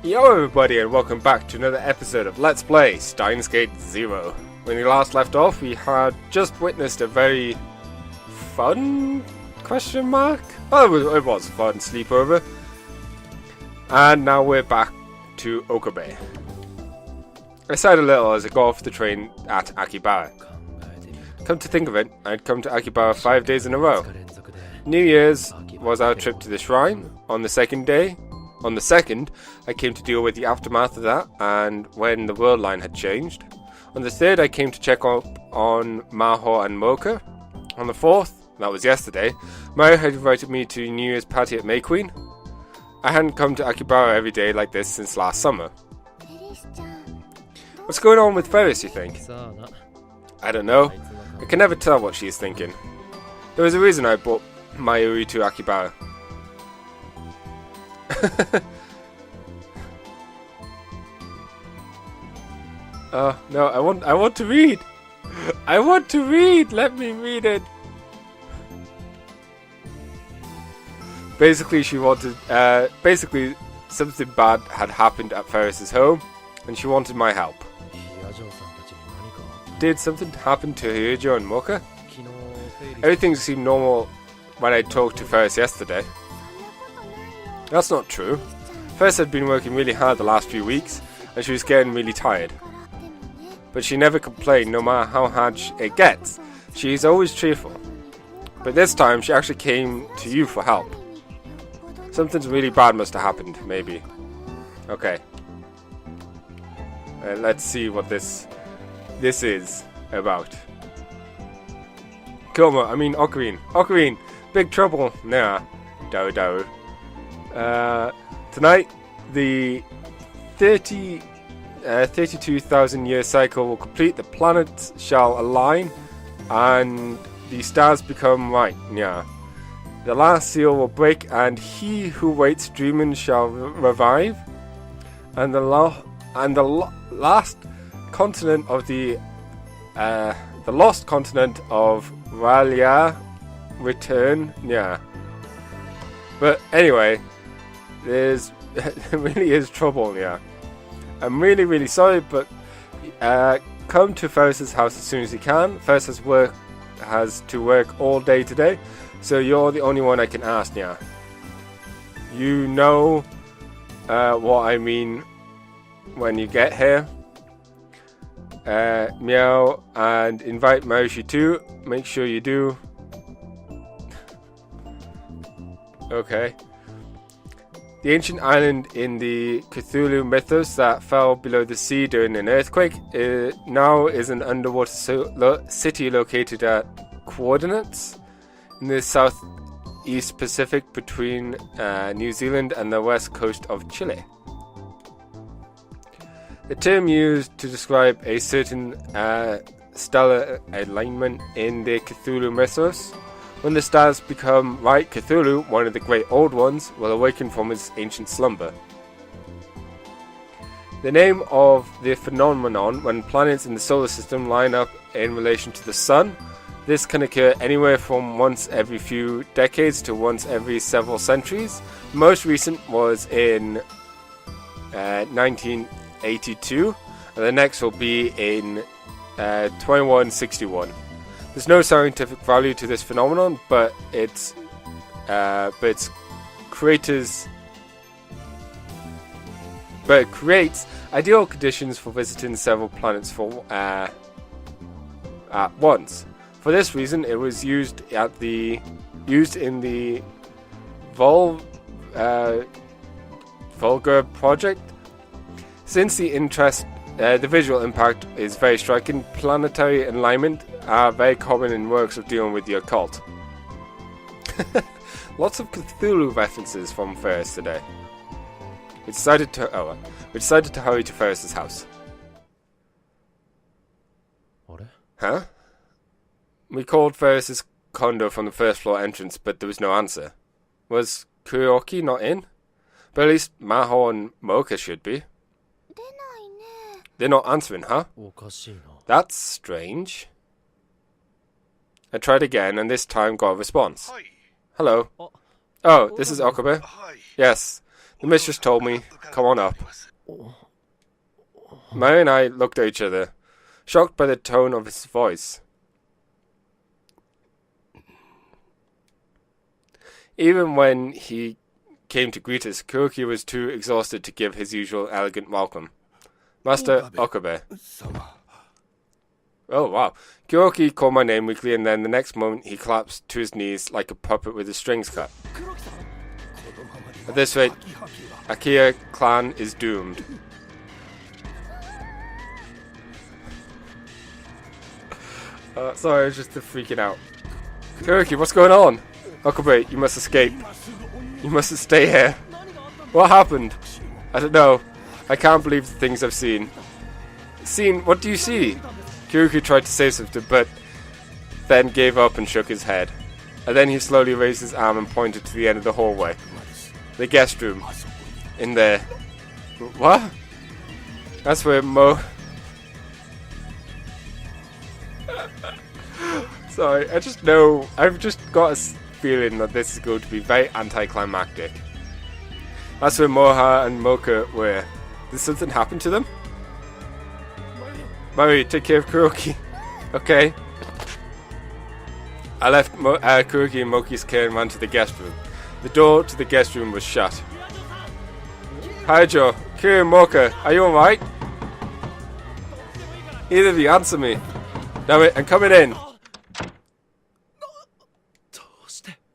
Yo everybody, and welcome back to another episode of Let's Play Steins Gate 0. When we last left off, we had just witnessed a very fun question mark? Oh, it was a fun sleepover. And now we're back to Okabe. I sighed a little as I got off the train at Akibara. Come to think of it, I'd come to Akibara 5 days in a row. New Year's was our trip to the shrine. On the second, I came to deal with the aftermath of that, and when the world line had changed. On the third, I came to check up on Maho and Mocha. On the fourth, that was yesterday, Mario had invited me to New Year's party at May Queen. I hadn't come to Akibara every day like this since last summer. What's going on with Ferris, you think? I don't know. I can never tell what she's thinking. There was a reason I brought Mayuri to Akibara. Oh no, I want to read. I want to read. Let me read it. Basically, she wanted. Basically, something bad had happened at Ferris's home, and she wanted my help. Did something happen to Hyujo and Mocha? Everything seemed normal when I talked to Ferris yesterday. That's not true. Ferris had been working really hard the last few weeks, and she was getting really tired. But she never complained, no matter how hard it gets. She's always cheerful. But this time, she actually came to you for help. Something really bad must have happened, maybe. Okay. Let's see what this is about. Ocarine. Ocarine! Big trouble! Nah. Dow. Tonight, the 32,000 year cycle will complete, the planets shall align, and the stars become right. Yeah. The last seal will break, and he who waits dreaming shall revive, and the last continent of the lost continent of Ralia return. Yeah. But anyway, there really is trouble. Yeah. I'm really sorry, but come to Ferris's house as soon as you can. Ferris has to work all day today, so you're the only one I can ask now. You know what I mean when you get here. Meow, and invite Marushi too. Make sure you do. Okay. The ancient island in the Cthulhu mythos that fell below the sea during an earthquake now is an underwater city located at coordinates in the southeast Pacific between New Zealand and the west coast of Chile. The term used to describe a certain stellar alignment in the Cthulhu mythos. When the stars become right, Cthulhu, one of the great old ones, will awaken from his ancient slumber. The name of the phenomenon when planets in the solar system line up in relation to the sun. This can occur anywhere from once every few decades to once every several centuries. The most recent was in 1982, and the next will be in 2161. There's no scientific value to this phenomenon, but its creates ideal conditions for visiting several planets at once. For this reason, it was used in the Vulgar project. Since the visual impact is very striking, planetary alignment are very common in works of dealing with the occult. Lots of Cthulhu references from Ferris today. We decided to hurry to Ferris's house. Huh? We called Ferris's condo from the first floor entrance, but there was no answer. Was Kuroki not in? But at least Maho and Mocha should be. They're not answering, huh? That's strange. I tried again, and this time got a response. Hello. Oh, this is Okabe. Yes. The mistress told me. Come on up. Mary and I looked at each other, shocked by the tone of his voice. Even when he came to greet us, Kuroki was too exhausted to give his usual elegant welcome. Master Okabe. Oh, wow. Kuroki called my name weakly, and then the next moment he collapsed to his knees like a puppet with his strings cut. At this rate, Akiya clan is doomed. Sorry, I was just freaking out. Kuroki, what's going on? Okabe, you must escape. You mustn't stay here. What happened? I don't know. I can't believe the things I've seen. Seen? What do you see? Kuroki tried to say something, but then gave up and shook his head. And then he slowly raised his arm and pointed to the end of the hallway. The guest room. In there. What? That's where Sorry, I've just got a feeling that this is going to be very anticlimactic. That's where Moha and Mocha were. Did something happen to them? Mari, take care of Kuroki. Okay. I left Kuroki and Moki's care and ran to the guest room. The door to the guest room was shut. Hi Joe, Kiri and Mocha, are you alright? Either of you answer me. Damn it, I'm coming in.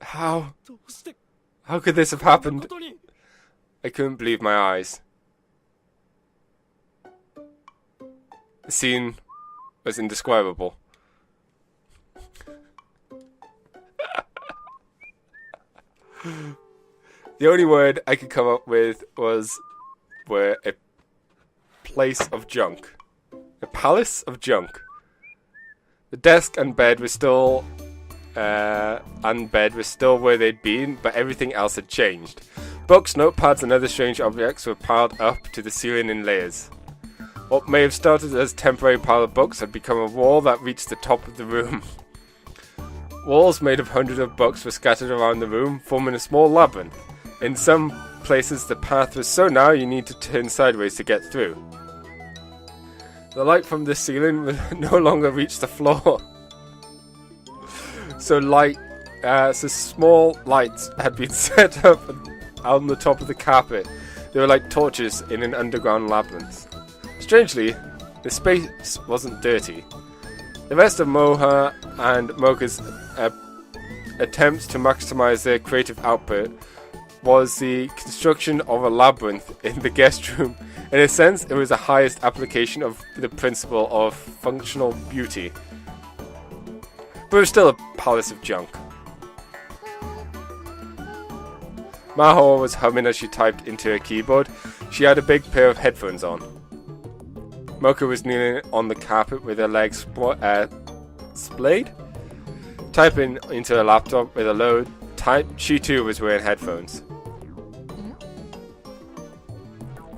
How? How could this have happened? I couldn't believe my eyes. The scene was indescribable. The only word I could come up with was a place of junk. A palace of junk. The desk and bed were still where they'd been, but everything else had changed. Books, notepads, and other strange objects were piled up to the ceiling in layers. What may have started as a temporary pile of books had become a wall that reached the top of the room. Walls made of hundreds of books were scattered around the room, forming a small labyrinth. In some places the path was so narrow you need to turn sideways to get through. The light from the ceiling would no longer reach the floor. So small lights had been set up on the top of the carpet. They were like torches in an underground labyrinth. Strangely, the space wasn't dirty. The rest of Moha and Mocha's attempts to maximize their creative output was the construction of a labyrinth in the guest room. In a sense, it was the highest application of the principle of functional beauty. But it was still a palace of junk. Maho was humming as she typed into her keyboard. She had a big pair of headphones on. Mocha was kneeling on the carpet with her legs splayed, typing into her laptop with a low type. She too was wearing headphones.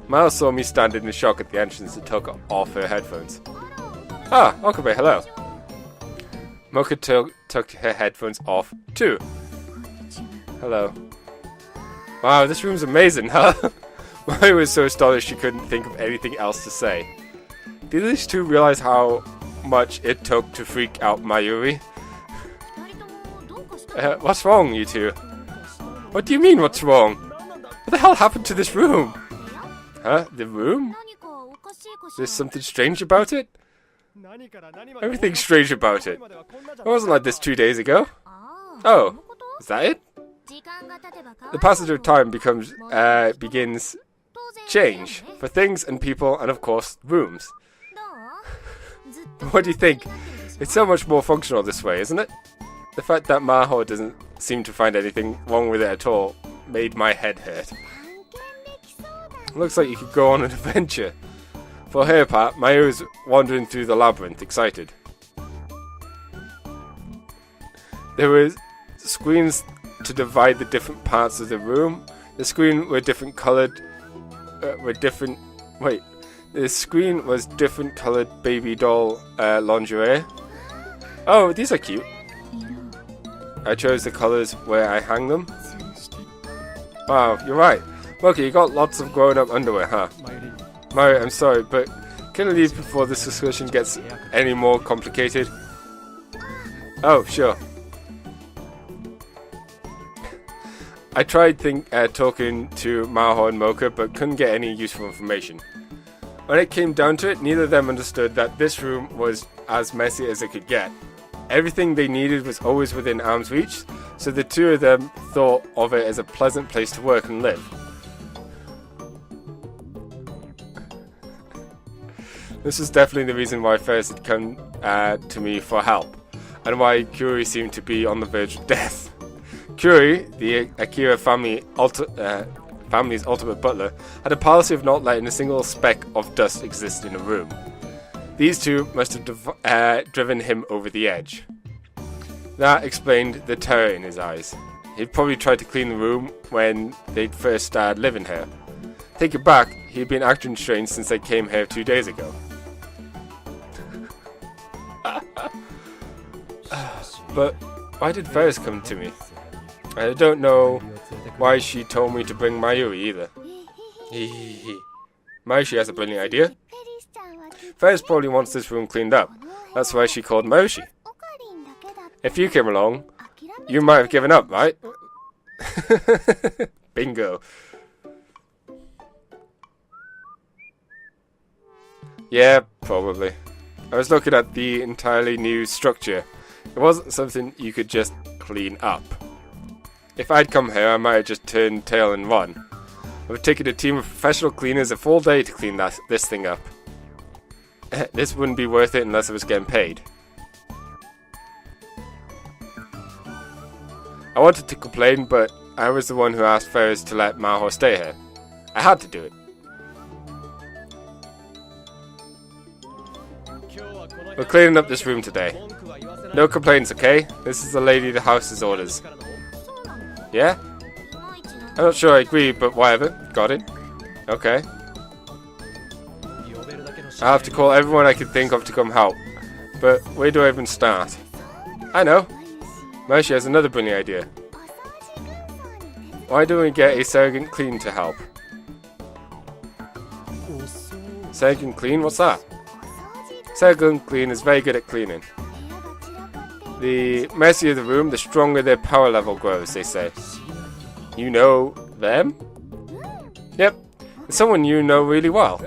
Miles saw me standing in shock at the entrance and took off her headphones. Ah, Okabe, hello. Mocha took her headphones off too. Hello. Wow, this room's amazing, huh? Mari was so astonished she couldn't think of anything else to say. Did these two realize how much it took to freak out Mayuri? What's wrong, you two? What do you mean, what's wrong? What the hell happened to this room? Huh? The room? There's something strange about it? Everything's strange about it. It wasn't like this 2 days ago. Oh, is that it? The passage of time begins change for things and people and of course rooms. What do you think? It's so much more functional this way, isn't it? The fact that Maho doesn't seem to find anything wrong with it at all made my head hurt. Looks like you could go on an adventure. For her part, Maya was wandering through the labyrinth, excited. There were screens to divide the different parts of the room. The screen were different colored. The screen was different colored baby doll lingerie. Oh, these are cute. I chose the colors where I hang them. Wow, you're right. Loki, you got lots of grown-up underwear, huh? Mario, I'm sorry, but can I leave before this discussion gets any more complicated? Oh, sure. I tried talking to Maho and Mocha, but couldn't get any useful information. When it came down to it, neither of them understood that this room was as messy as it could get. Everything they needed was always within arm's reach, so the two of them thought of it as a pleasant place to work and live. This was definitely the reason why Ferris had come to me for help, and why Curie seemed to be on the verge of death. Curie, the Akira family's ultimate butler, had a policy of not letting a single speck of dust exist in a room. These two must have driven him over the edge. That explained the terror in his eyes. He'd probably tried to clean the room when they'd first started living here. Take it back, he'd been acting strange since they came here 2 days ago. But why did Ferris come to me? I don't know why she told me to bring Mayuri either. Mayushi has a brilliant idea. Ferris probably wants this room cleaned up. That's why she called Mayushi. If you came along, you might have given up, right? Bingo. Yeah, probably. I was looking at the entirely new structure. It wasn't something you could just clean up. If I'd come here, I might have just turned tail and run. It would take a team of professional cleaners a full day to clean this thing up. This wouldn't be worth it unless I was getting paid. I wanted to complain, but I was the one who asked Ferris to let Maho stay here. I had to do it. We're cleaning up this room today. No complaints, okay? This is the lady of the house's orders. Yeah? I'm not sure I agree, but whatever. Got it. Okay. I have to call everyone I can think of to come help. But where do I even start? I know. Moshi has another brilliant idea. Why don't we get a Surrogate Clean to help? Surrogate Clean? What's that? Surrogate Clean is very good at cleaning. The messier the room, the stronger their power level grows, they say. You know them? Yep. It's someone you know really well.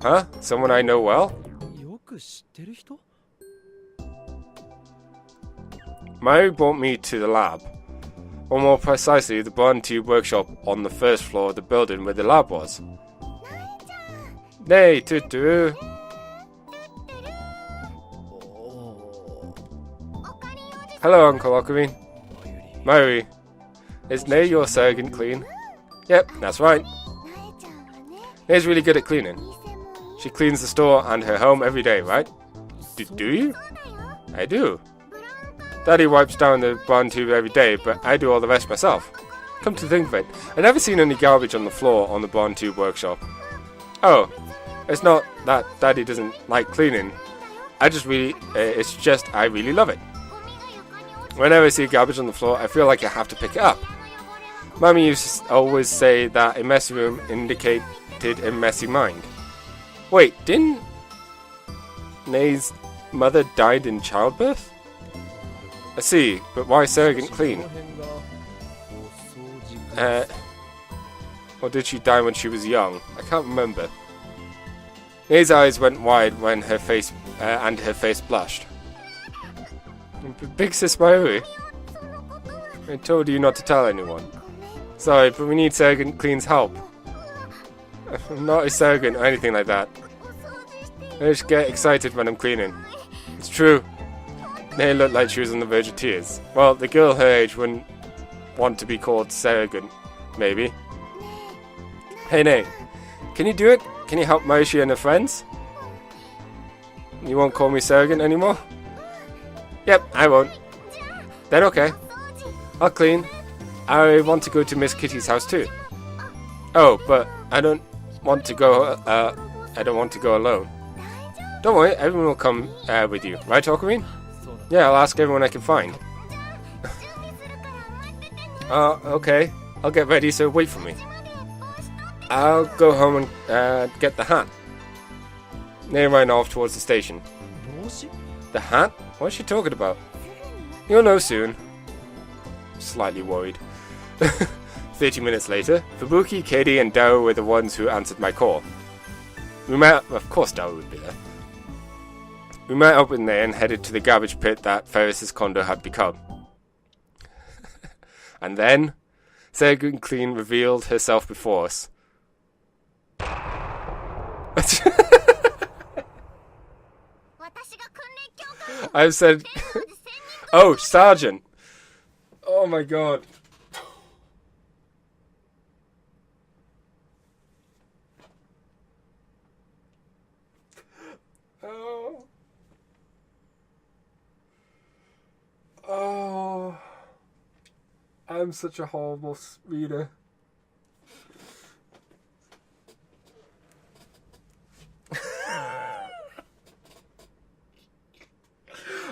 Huh? Someone I know well? Mayu brought me to the lab. Or more precisely, the blonde tube workshop on the first floor of the building where the lab was. Nay, Tutu! Hello, Uncle Ocarine. Mayuri. Is Nay your Surrogate Clean? Yep, that's right. Nay's really good at cleaning. She cleans the store and her home every day, right? Do you? I do. Daddy wipes down the blonde tube every day, but I do all the rest myself. Come to think of it, I've never seen any garbage on the floor on the blonde tube workshop. Oh, it's not that Daddy doesn't like cleaning. It's just I really love it. Whenever I see garbage on the floor, I feel like I have to pick it up. Mommy used to always say that a messy room indicated a messy mind. Wait, didn't Nay's mother died in childbirth? I see, but why Surrogate Clean? Or did she die when she was young? I can't remember. Nay's eyes went wide when her face blushed. Big Sis Mayuri. I told you not to tell anyone. Sorry, but we need Surrogate Clean's help. I'm not a surrogate or anything like that. I just get excited when I'm cleaning. It's true. Nay looked like she was on the verge of tears. Well, the girl her age wouldn't want to be called surrogate, maybe. Hey Nay, can you do it? Can you help Moshi and her friends? You won't call me surrogate anymore? Yep, I won't. Then okay. I'll clean. I want to go to Miss Kitty's house too. Oh, but I don't want to go alone. Don't worry, everyone will come with you. Right, Ocarine? Yeah, I'll ask everyone I can find. Okay. I'll get ready, so wait for me. I'll go home and get the hat. They ran off towards the station. The hat? What's she talking about? You'll know soon. Slightly worried. 30 minutes later, Fubuki, Katie, and Dao were the ones who answered my call. We met. Of course, Dao would be there. We met up in there and headed to the garbage pit that Ferris's condo had become. And then, Sarah Clean revealed herself before us. I've said, oh, Sergeant. Oh my god. Oh. Oh. I'm such a horrible reader.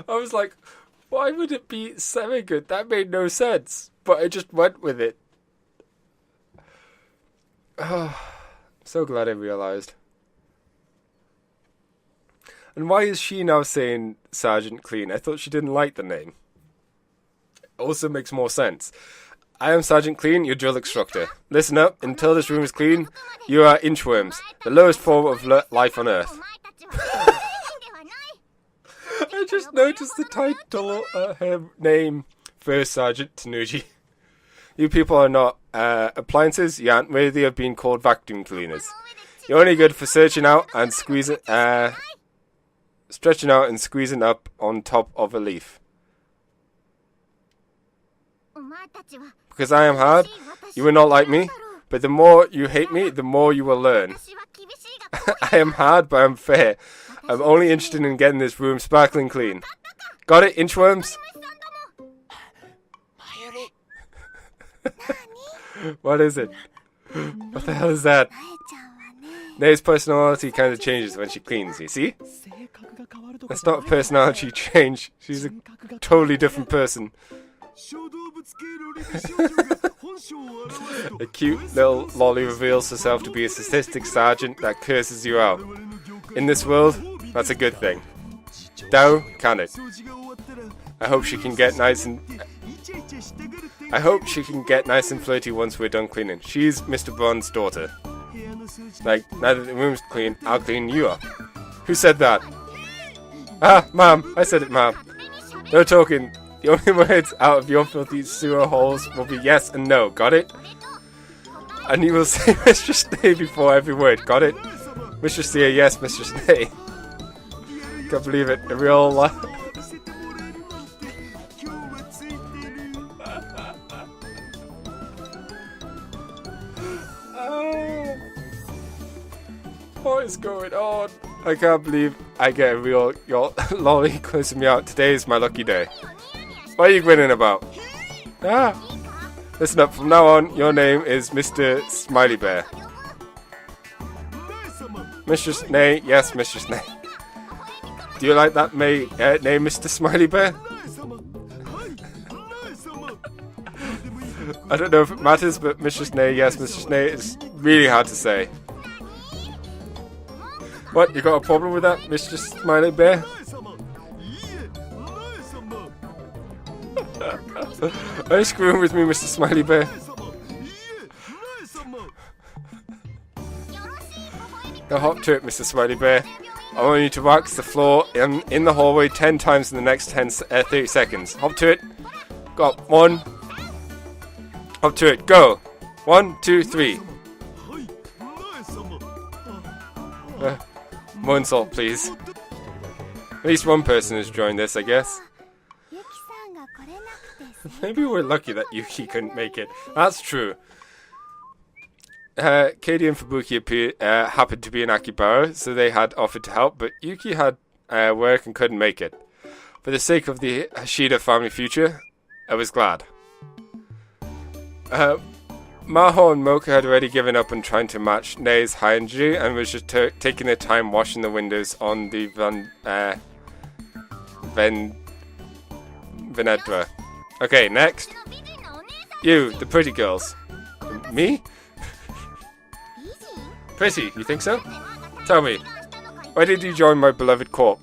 I was like, why would it be semi-good? That made no sense. But I just went with it. Oh, I'm so glad I realised. And why is she now saying Sergeant Clean? I thought she didn't like the name. Also makes more sense. I am Sergeant Clean, your drill instructor. Listen up, until this room is clean, you are inchworms, the lowest form of life on Earth. I just noticed the title, her name, First Sergeant Tanuji. You people are not appliances, you aren't worthy of being called vacuum cleaners. You're only good for stretching out and squeezing up on top of a leaf. Because I am hard, you will not like me, but the more you hate me, the more you will learn. I am hard, but I'm fair. I'm only interested in getting this room sparkling clean. Got it, inchworms? What is it? What the hell is that? Nay's personality kind of changes when she cleans, you see? That's not a personality change. She's a totally different person. A cute little lolly reveals herself to be a sadistic sergeant that curses you out. In this world, that's a good thing. Dao, can it? I hope she can get nice and flirty once we're done cleaning. She's Mr. Bond's daughter. Like, now that the room's clean, I'll clean you up. Who said that? Ah, Mom. I said it, Mom. No talking. The only words out of your filthy sewer holes will be yes and no. Got it? And you will say Mistress Nay before every word. Got it? Mistress Nay, yes, Mistress Nay. Can't believe it. A real life. What is going on? I can't believe I get a real lolly closing me out. Today is my lucky day. What are you grinning about? Ah! Listen up, from now on, your name is Mr. Smiley Bear. Mistress Nay, yes, Mistress Nay. Do you like that name, Mr. Smiley Bear? I don't know if it matters, but Mistress Nay, yes, Mistress Nay is really hard to say. What, you got a problem with that, Mr. Smiley Bear? Are you screwing with me, Mr. Smiley Bear? Now hop to it, Mr. Smiley Bear. I want you to wax the floor in the hallway 10 times in the next 30 seconds. Hop to it. Got one. Hop to it. Go. 1, 2, 3. More insult, please. At least one person has joined this, I guess. Maybe we're lucky that Yuki couldn't make it. That's true. Katie and Fubuki happened to be in Akibara, so they had offered to help, but Yuki had work and couldn't make it. For the sake of the Hashida family future, I was glad. Maho and Mocha had already given up on trying to match Nei's high energy and was just taking their time washing the windows on the Venedra. Okay, next. You, the pretty girls. Me? Pretty, you think so? Tell me, why did you join my beloved corp?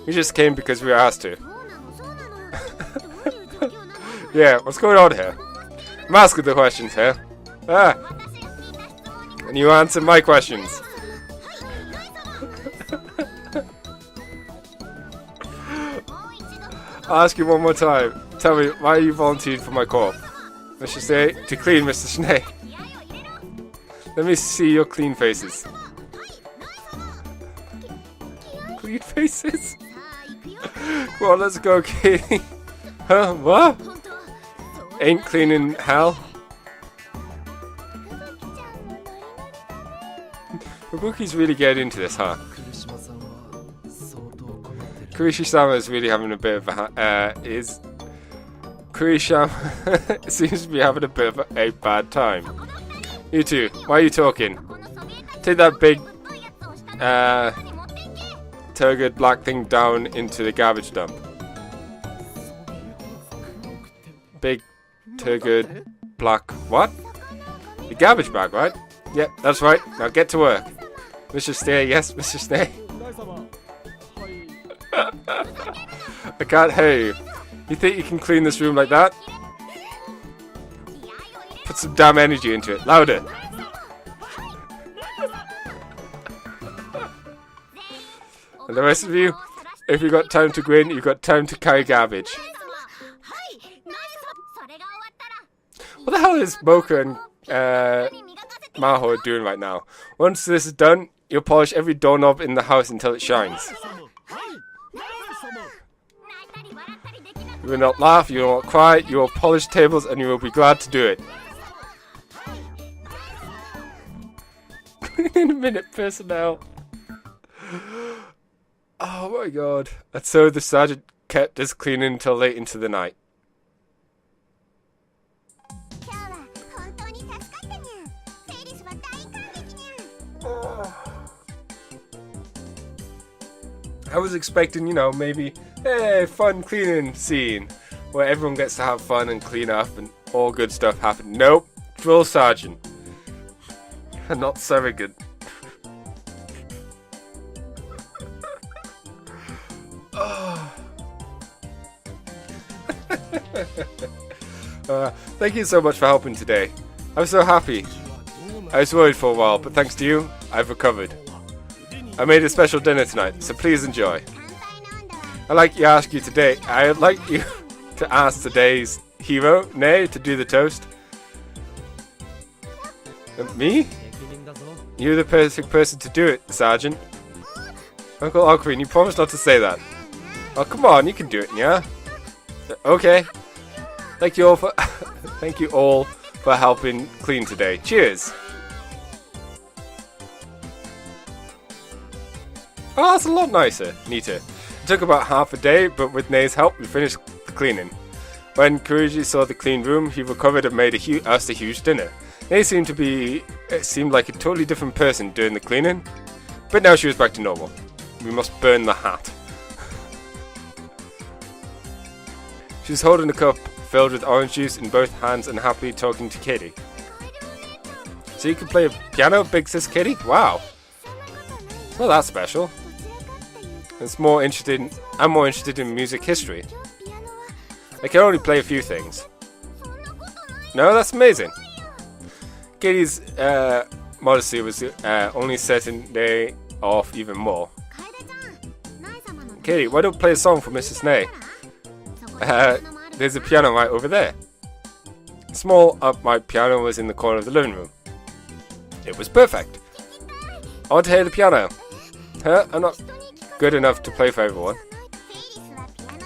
We just came because we were asked to. Yeah, what's going on here? I'm asking the questions here. And you answer my questions. I'll ask you one more time. Tell me, why you volunteered for my corp? Mr. Say, to clean Mr. Schnee. Let me see your clean faces. Clean faces? Come on, let's go, Katie. Huh? What? Ain't cleaning hell? Fubuki's really getting into this, huh? Kurishi-sama is really having a bit of a... Kurishi-sama seems to be having a bit of a bad time. You two, why are you talking? Take that big... turgid black thing down into the garbage dump. Big turgid black... What? The garbage bag, right? Yep, that's right. Now get to work. Mr. Stay, yes, Mr. Stay. I can't hear you. You think you can clean this room like that? Put some damn energy into it. Louder. And the rest of you, if you've got time to grin, you've got time to carry garbage. What the hell is Mocha and Maho doing right now? Once this is done, you'll polish every doorknob in the house until it shines. You will not laugh, you will not cry, you will polish tables and you will be glad to do it. In a minute, personnel. Oh my god. And so the sergeant kept us cleaning until late into the night. I was expecting, you know, maybe, hey, fun cleaning scene where everyone gets to have fun and clean up and all good stuff happen. Nope, drill sergeant. Not surrogate. Thank you so much for helping today. I'm so happy. I was worried for a while, but thanks to you, I've recovered. I made a special dinner tonight, so please enjoy. I'd like to ask you to ask today's hero, Nay, to do the toast. Me? You're the perfect person to do it, Sergeant. Uncle Ocarine, you promised not to say that. Oh, come on, you can do it, yeah? Okay. Thank you all for thank you all for helping clean today. Cheers. Oh, that's a lot nicer, neater. It took about half a day, but with Nei's help, we finished the cleaning. When Kuruji saw the clean room, he recovered and made us a huge dinner. Nei seemed like a totally different person doing the cleaning, but now she was back to normal. We must burn the hat. She was holding a cup filled with orange juice in both hands and happily talking to Kitty. So you can play a piano, Big Sis Kitty? Wow. Well, that's special. I'm more interested in music history. I can only play a few things. No, that's amazing. Kitty's modesty was only setting Nei off even more. Kitty, why don't you play a song for Mrs. Nei? There's a piano right over there. A small upright piano was in the corner of the living room. It was perfect. I want to hear the piano. Huh? I'm not good enough to play for everyone.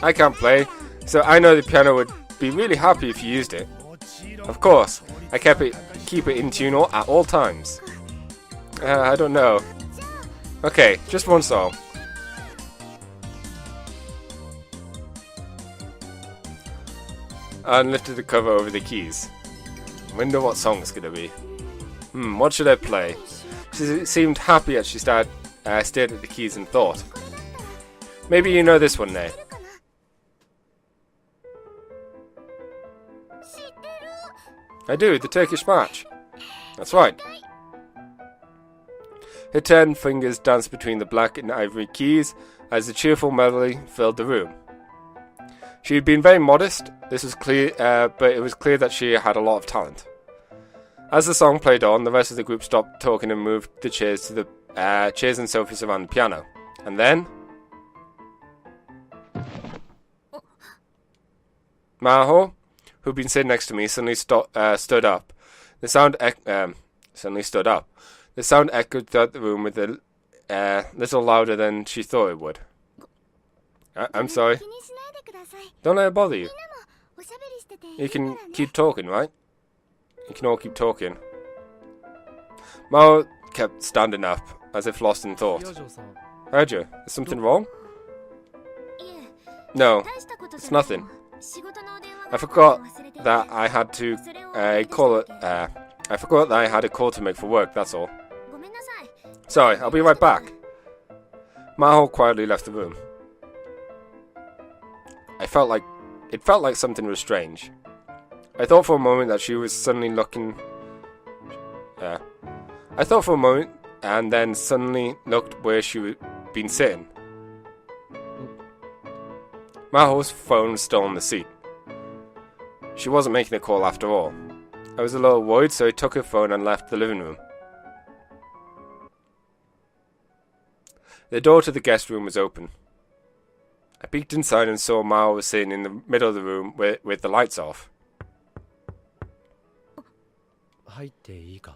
I can't play, so I know the piano would be really happy if you used it. Of course, I keep it in tune at all times. I don't know. Okay, just one song. And lifted the cover over the keys. Wonder what song it's gonna be. What should I play? She seemed happy as she stared at the keys and thought. Maybe you know this one, Nei. I do, the Turkish march. That's right. Her 10 fingers danced between the black and ivory keys as the cheerful melody filled the room. She had been very modest, this was clear, but it was clear that she had a lot of talent. As the song played on, the rest of the group stopped talking and moved the chairs to the chairs and sofas around the piano. And then Maho, who'd been sitting next to me, suddenly stood up. The sound The sound echoed throughout the room with a little louder than she thought it would. I'm sorry. Don't let it bother you. You can keep talking, right? You can all keep talking. Mao kept standing up, as if lost in thought. Heard you. Is something wrong? No, it's nothing. I forgot that I had to I forgot that I had a call to make for work, that's all. Sorry, I'll be right back. Maho quietly left the room. It felt like something was strange. I thought for a moment that she was suddenly looking... I thought for a moment, and then suddenly looked where she had been sitting. Maho's phone was still on the seat. She wasn't making a call after all. I was a little worried, so I took her phone and left the living room. The door to the guest room was open. I peeked inside and saw Mao was sitting in the middle of the room with the lights off.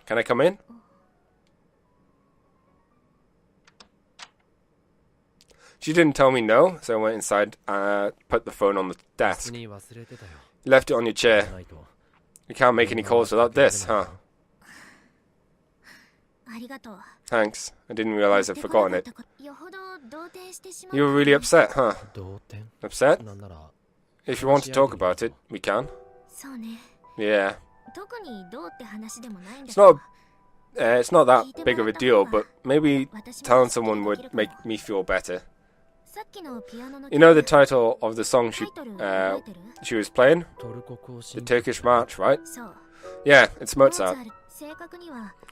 Can I come in? She didn't tell me no, so I went inside and put the phone on the desk. You left it on your chair. You can't make any calls without this, huh? Thanks. I didn't realize I'd forgotten it. You were really upset, huh? Upset? If you want to talk about it, we can. Yeah. It's not that big of a deal, but maybe telling someone would make me feel better. You know the title of the song she was playing? The Turkish March, right? Yeah, it's Mozart.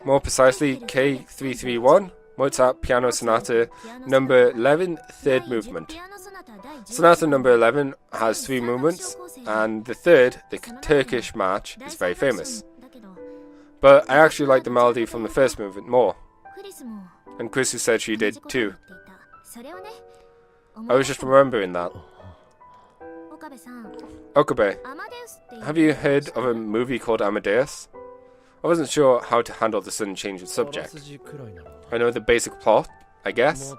More precisely, K331, Mozart Piano Sonata number 11, third movement. Sonata number 11 has 3 movements, and the third, the Turkish March, is very famous. But I actually like the melody from the first movement more. And Chrissy said she did too. I was just remembering that. Okabe, have you heard of a movie called Amadeus? I wasn't sure how to handle the sudden change of subject. I know the basic plot, I guess.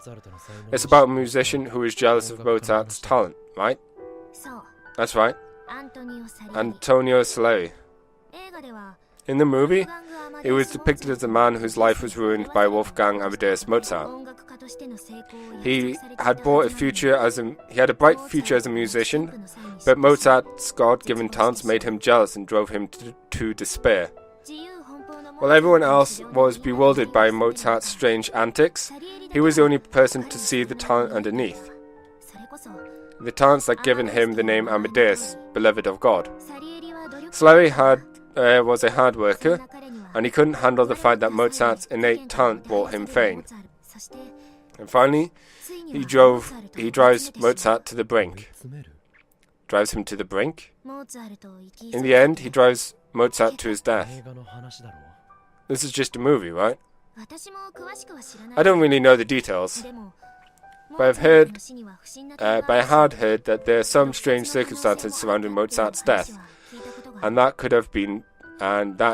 It's about a musician who is jealous of Mozart's talent, right? That's right. Antonio Salieri. In the movie, he was depicted as a man whose life was ruined by Wolfgang Amadeus Mozart. He had a bright future as a musician, but Mozart's God-given talents made him jealous and drove him to despair. While everyone else was bewildered by Mozart's strange antics, he was the only person to see the talent underneath. The talents that given him the name Amadeus, beloved of God. Salieri was a hard worker, and he couldn't handle the fact that Mozart's innate talent brought him fame. And finally, he drives Mozart to the brink. Drives him to the brink? In the end, he drives Mozart to his death. This is just a movie, right? I don't really know the details, but I had heard that there are some strange circumstances surrounding Mozart's death, and that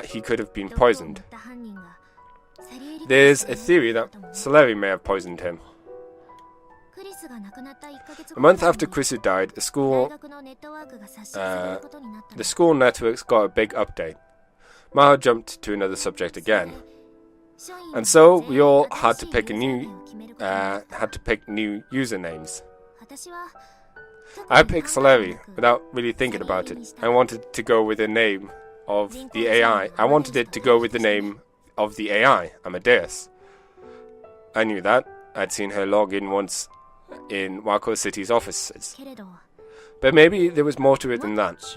he could have been poisoned. There's a theory that Salieri may have poisoned him. A month after Chrissy died, the school networks got a big update. Maha jumped to another subject again, and so we all had to pick new usernames. I picked Salieri without really thinking about it. I wanted to go with the name of the AI. I wanted it to go with the name of the AI, Amadeus. I knew that. I'd seen her log in once in Wako City's offices. But maybe there was more to it than that.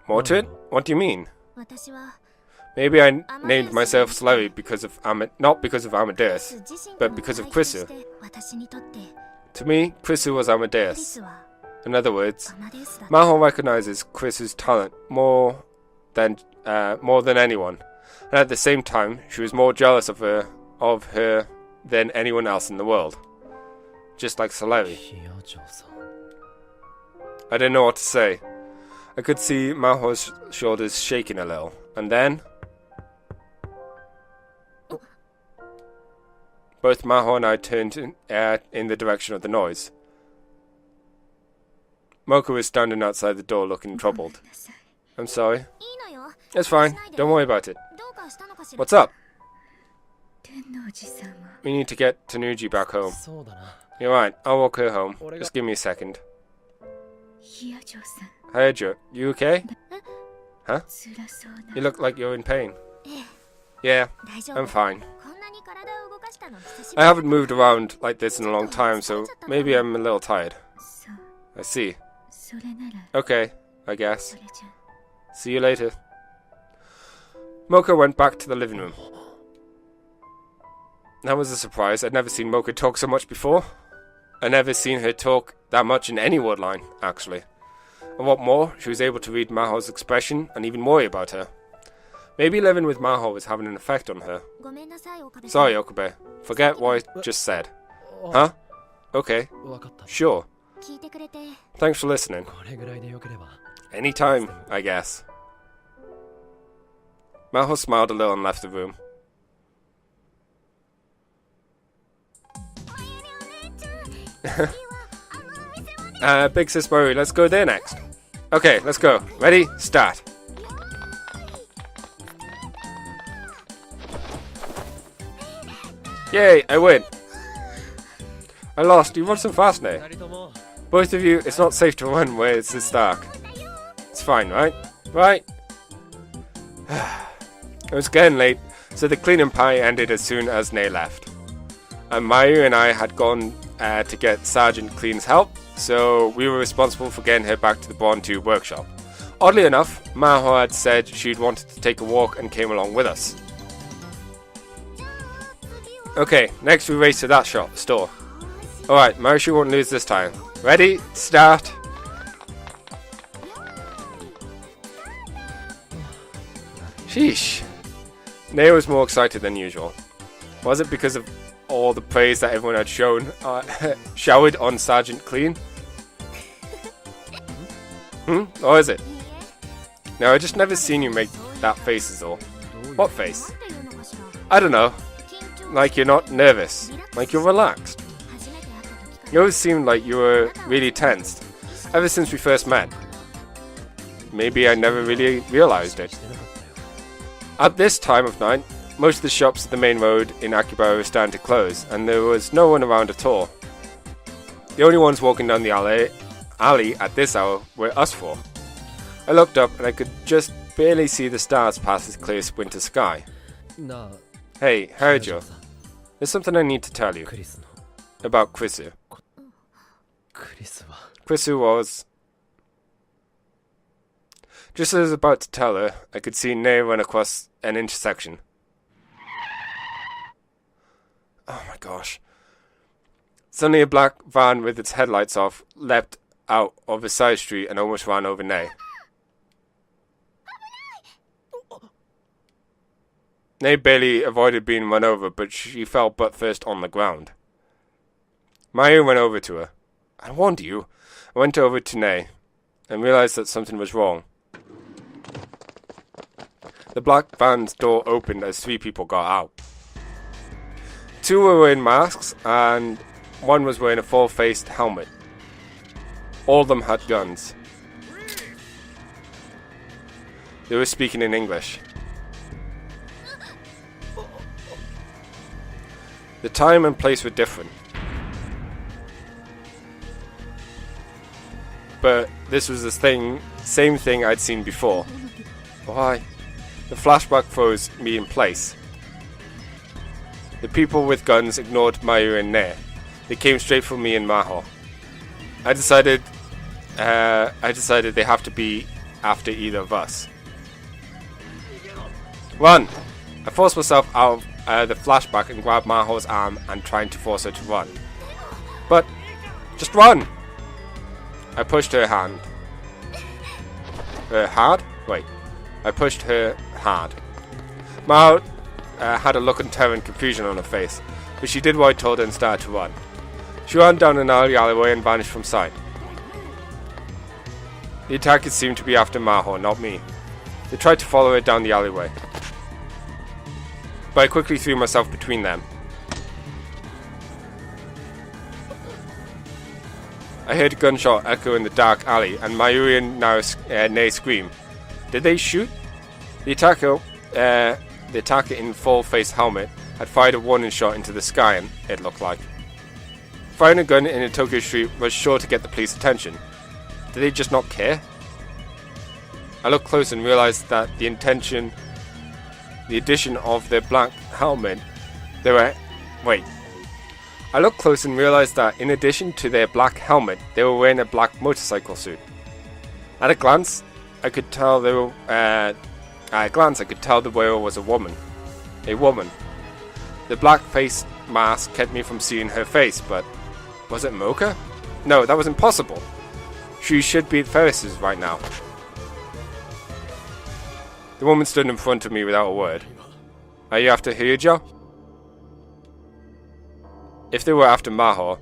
More to it? What do you mean? Maybe I named myself Slurry because of not because of Amadeus, but because of Krisu. To me, Krisu was Amadeus. In other words, Maho recognizes Krisu's talent more than anyone, and at the same time, she was more jealous of her than anyone else in the world. Just like Slurry. I didn't know what to say. I could see Maho's shoulders shaking a little, and then both Maho and I turned in the direction of the noise. Mocha was standing outside the door looking troubled. I'm sorry. It's fine. Don't worry about it. What's up? We need to get Tanuji back home. You're right. I'll walk her home. Just give me a second. Hyojo, you okay? Huh? You look like you're in pain. Yeah, I'm fine. I haven't moved around like this in a long time, so maybe I'm a little tired. I see. Okay, I guess. See you later. Mocha went back to the living room. That was a surprise. I'd never seen Mocha talk so much before. I'd never seen her talk that much in any word line, actually. And what more, she was able to read Maho's expression and even worry about her. Maybe living with Maho was having an effect on her. Sorry, Okabe. Forget what I just said. Huh? Okay. Sure. Thanks for listening. Anytime, I guess. Maho smiled a little and left the room. Big Sis Murray, let's go there next. Okay, let's go. Ready? Start. Yay, I win. I lost. You run so fast now. Both of you, it's not safe to run where it's this dark. It's fine, right? Right? It was getting late, so the cleaning party ended as soon as Nay left. And Mayu and I had gone to get Sergeant Clean's help, so we were responsible for getting her back to the Bond 2 workshop. Oddly enough, Maho had said she'd wanted to take a walk and came along with us. Okay, next we race to that store. Alright, Marisha won't lose this time. Ready? Start! Sheesh. Nay was more excited than usual. Was it because of all the praise that everyone had showered on Sergeant Clean? Or is it? No, I just never seen you make that face is all. What face? I don't know. Like you're not nervous. Like you're relaxed. You always seemed like you were really tensed. Ever since we first met. Maybe I never really realized it. At this time of night, most of the shops at the main road in Akibara were starting to close, and there was no one around at all. The only ones walking down the alley at this hour were us four. I looked up and I could just barely see the stars past this clear winter sky. Hey, Hyojo. There's something I need to tell you. About Krisu. Krisu was... Just as I was about to tell her, I could see Nay run across an intersection. Oh my gosh. Suddenly a black van with its headlights off leapt out of a side street and almost ran over Nay. Nay barely avoided being run over, but she fell butt first on the ground. Mayu went over to her. I warned you. I went over to Nay and realized that something was wrong. The black van's door opened as three people got out. Two were wearing masks and one was wearing a full-faced helmet. All of them had guns. They were speaking in English. The time and place were different. But this was the same thing I'd seen before. Why? The flashback froze me in place. The people with guns ignored Mayu and Nair. They came straight for me and Maho. I decided they have to be after either of us. Run! I forced myself out of the flashback and grabbed Maho's arm and trying to force her to run. But, just run! I pushed her hand. Hard? Wait. I pushed her hard. Maho had a look of terror and confusion on her face, but she did what I told her and started to run. She ran down an alleyway and vanished from sight. The attackers seemed to be after Maho, not me. They tried to follow her down the alleyway, but I quickly threw myself between them. I heard a gunshot echo in the dark alley, and Mayuri and Nay scream. Did they shoot? The attacker in full-face helmet had fired a warning shot into the sky, and it looked like. Firing a gun in a Tokyo street was sure to get the police attention. Did they just not care? I looked close and realized that the addition of their black helmet, I looked close and realized that in addition to their black helmet, they were wearing a black motorcycle suit. At a glance, I could tell the wearer was a woman. A woman. The black face mask kept me from seeing her face, but was it Mocha? No, that was impossible. She should be at Ferris's right now. The woman stood in front of me without a word. Are you after Hyuja? If they were after Maho,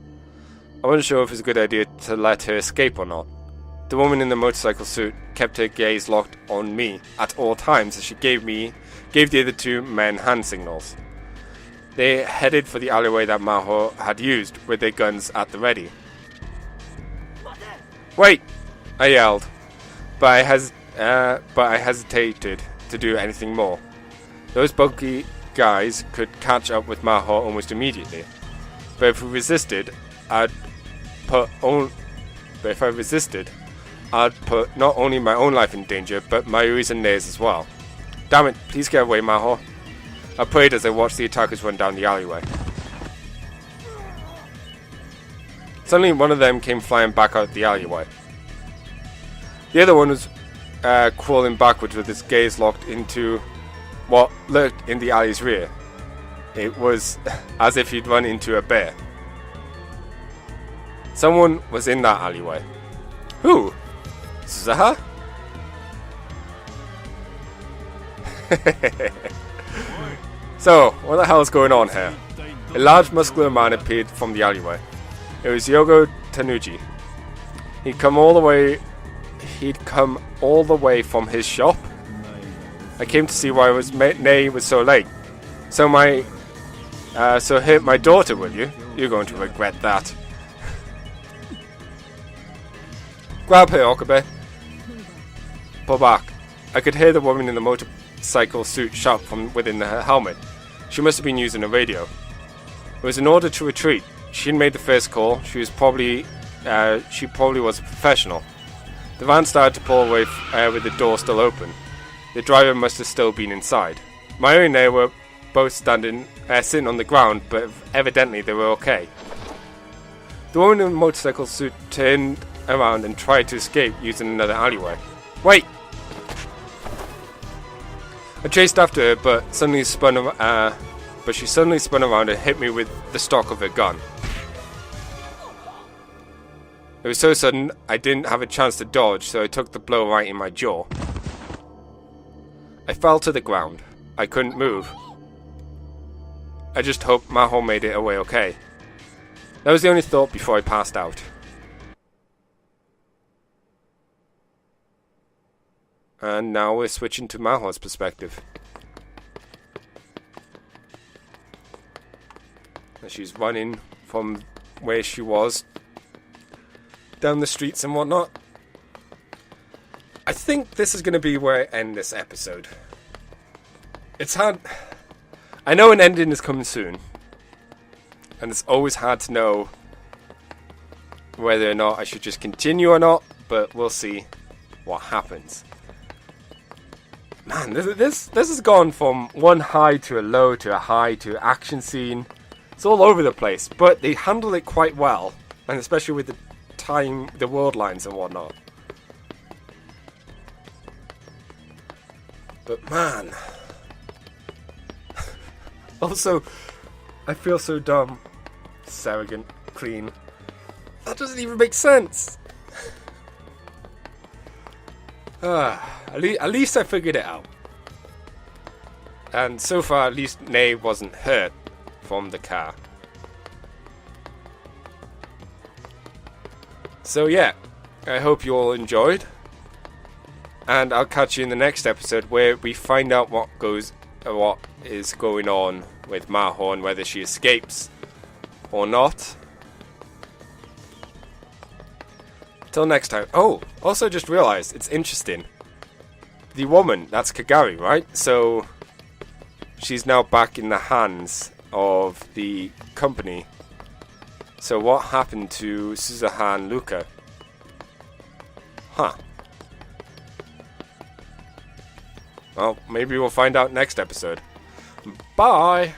I wasn't sure if it was a good idea to let her escape or not. The woman in the motorcycle suit kept her gaze locked on me at all times as she gave the other two men hand signals. They headed for the alleyway that Maho had used, with their guns at the ready. Wait! I yelled, but I hesitated to do anything more. Those bulky guys could catch up with Maho almost immediately. But if I resisted, I'd put not only my own life in danger, but Mayuri's and Nei's as well. Damn it, please get away, Maho. I prayed as I watched the attackers run down the alleyway. Suddenly, one of them came flying back out the alleyway. The other one was crawling backwards with his gaze locked into what lurked in the alley's rear. It was as if he'd run into a bear. Someone was in that alleyway. Who? Suzaha? So, what the hell is going on here? A large muscular man appeared from the alleyway. It was Yogo Tanuji. He'd come all the way from his shop. I came to see why Nay was so late. So hit my daughter, will you? You're going to regret that. Grab her, Okabe. Pull back. I could hear the woman in the motorcycle suit shout from within her helmet. She must have been using a radio. It was an order to retreat. She had made the first call. She probably was a professional. The van started to pull away with the door still open. The driver must have still been inside. Mayuri and Nei were both sitting on the ground, but evidently they were okay. The woman in the motorcycle suit turned around and tried to escape using another alleyway. Wait! I chased after her, but she suddenly spun around and hit me with the stock of her gun. It was so sudden, I didn't have a chance to dodge, so I took the blow right in my jaw. I fell to the ground. I couldn't move. I just hoped Maho made it away okay. That was the only thought before I passed out. And now we're switching to Maho's perspective. And she's running from where she was down the streets and whatnot. I think this is going to be where I end this episode. It's hard. I know an ending is coming soon. And it's always hard to know whether or not I should just continue or not. But we'll see what happens. Man, this has gone from one high to a low to a high to action scene. It's all over the place, but they handle it quite well, and especially with the world lines and whatnot. But man, Also, I feel so dumb. Surrogate clean. That doesn't even make sense. At least I figured it out. And so far, at least Nay wasn't hurt from the car. So yeah, I hope you all enjoyed. And I'll catch you in the next episode where we find out what is going on with Mahorn, whether she escapes or not. Till next time. Oh, also just realised, it's interesting. The woman, that's Kagari, right? So she's now back in the hands of the company. So what happened to Suzuhan Luca? Huh. Well, maybe we'll find out next episode. Bye!